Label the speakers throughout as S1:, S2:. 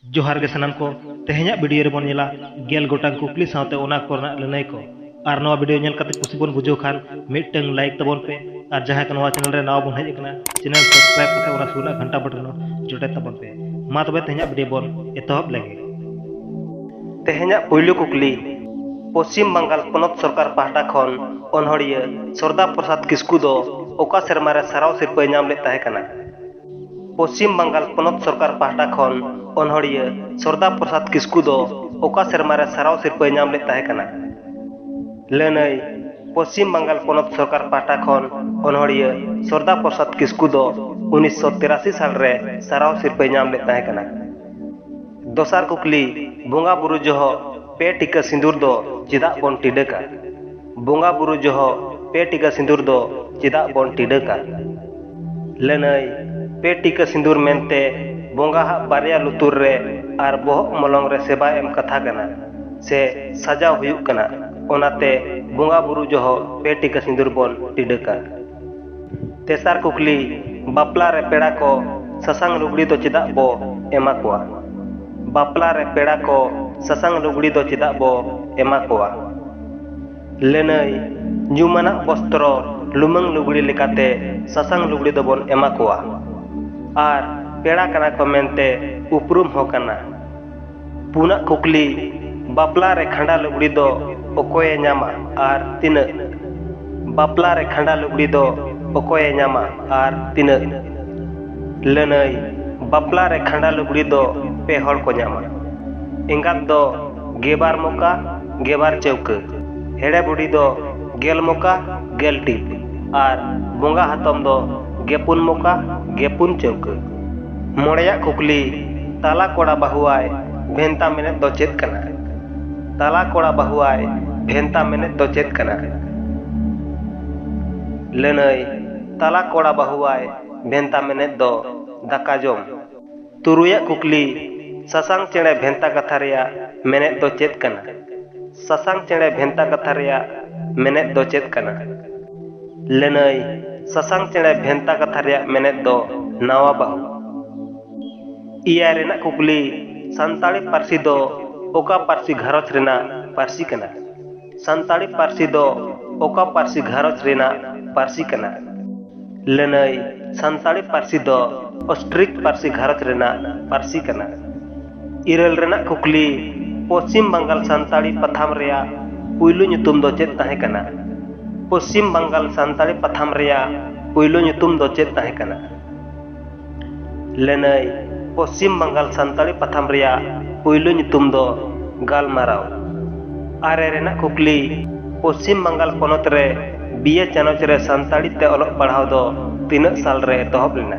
S1: जोहार गे सनम को तेहेኛ वीडियो रे बोन नेला गेल गोटांग कुकली सावते ओना कोरना लनई को आर नवा वीडियो नेल कते कुसी बोन बुझो खान मिटंग लाइक तबोन पे आर जहां का नवा चैनल रे नाव बोन हेज कना चैनल सब्सक्राइब कते ओना सुना घंटा बटन जोटे तबोन पे मा तबे तेहेኛ वीडियो बोन एतहब लगे
S2: तेहेኛ पुइलु कुकली पश्चिम बंगाल पनत सरकार पाहटा खन अनहड़िया सरदा प्रसाद किस्कू दो ओका सेरमा रे साराव सिरपा नाम ले ताहे कना। पश्चिम बंगाल पनत सरकार पाहटा खन अनहड़िया सरदा प्रसाद किस्कू दो ओका सेरमा रे साराव सिरपा नाम ले ताहे कना। लनई पश्चिम बंगाल पनत सरकार पाहटा खन अनहड़िया सरदा प्रसाद किस्कू दो 1983 साल रे साराव सिरपा नाम ले ताहे कना। दोसार कुकली बोंगा बुरु जोहो पे टिका सिंदूर दो चिदा बोन टिडका। बोंगा बुरु जोहो पे टिका सिंदूर दो चिदा बोन टिडका। लनई पे टिका सिंदूर मेनते बोंगा हा बारिया लुतुर रे आर बोहक मलंग रे सेबा एम कथा कना से सजा हुयुक कना ओनाते बोंगा बुरु जोहो पे टिका सिंदूर बोन टिडका। तेसार कुकली बापला रे पेड़ा को ससांग लुगड़ी दो चिदा बो एमा कोआ। बापला रे पेड़ा को ससांग लुगड़ी दो चिदा बो एमा कोआ। लनई जुमाना वस्त्र लुमंग लुगड़ी लेकाते ससांग लुगड़ी दो बोन एमा कोआ आर पेड़ा कना को मेनते उपरुम हो कना। पुना कुकली बापला रे खंडा लुगड़ी दो ओकोये न्यामा आर तिना। बापला रे खंडा लुगड़ी दो ओकोये न्यामा आर तिना। लनई बापला रे खंडा लुगड़ी दो पे हड़ को न्यामा। इंगात दो गेबार मोका गेबार चौक हेड़े बुढ़ी दो गेल मोका गेल टिप आर बोंगा हातम दो गेपुन मोका गेपुन चौक। मोड़या कुकली ताला कोड़ा बहुआय भेंता मेने दो चेत कना। ताला कोड़ा बहुआय भेंता मेने दो चेत कना। लनई ताला कोड़ा बहुआय भेंता मेने दो दाका जोम। तुरुया कुकली ससांग चेड़े भेंता कथा रेया मेने दो चेत कना। ससांग चेड़े भेंता कथा रेया मेने दो चेत कना। लनई ससांग चेड़े भेंता कथा रेया मेने दो नावा बाहु। इया रेना कुकली संताली पारसी दो ओका पारसी घारच रेना पारसी कना। संताली पारसी दो ओका पारसी घारच रेना पारसी कना। लनई संताली पारसी दो ऑस्ट्रिक पारसी घारच रेना पारसी कना। इरल रेना कुकली पश्चिम बंगाल संताली पथाम रेया पुइलु ᱧᱩᱛᱩᱢ दो चेत ताहे कना। पश्चिम बंगाल संताली पथाम रेया पुइलु ᱧᱩᱛᱩᱢ दो चेत ताहे कना। लनई पश्चिम बंगाल संताली पथाम रेया पुइलु ᱧᱩᱛᱩᱢ दो गालमाराव। आरे रेना कुकली पश्चिम बंगाल पनत रे बीए चानच रे संताली ते अलग पढ़ाव दो तीना साल रे एतहब लेना।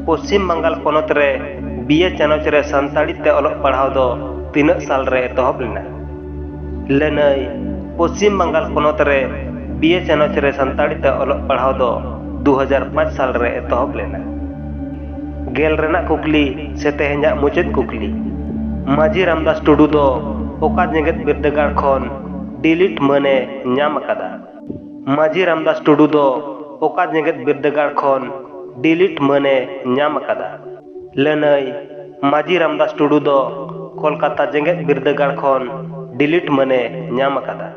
S2: पश्चिम बंगाल पनत रे बीए चानच रे संताली ते अलग पढ़ाव दो तीना साल रे एतहब लेना। लनई पश्चिम बंगाल पनत रे बीए चानच रे संताली ते अलग पढ़ाव दो 2005 साल रे एतहब लेना। गेल रेना कुकली से तेहेኛ मुचेद कुकली माझी रामदास टुडू दो ओका जेगेत बिरदागार खन डिलीट मने नाम अकादा। माझी रामदास टुडू दो ओका जेगेत बिरदागार खन डिलीट मने नाम अकादा। लनई माझी रामदास टुडू दो कोलकाता जेगेत बिरदागार खन डिलीट मने नाम अकादा।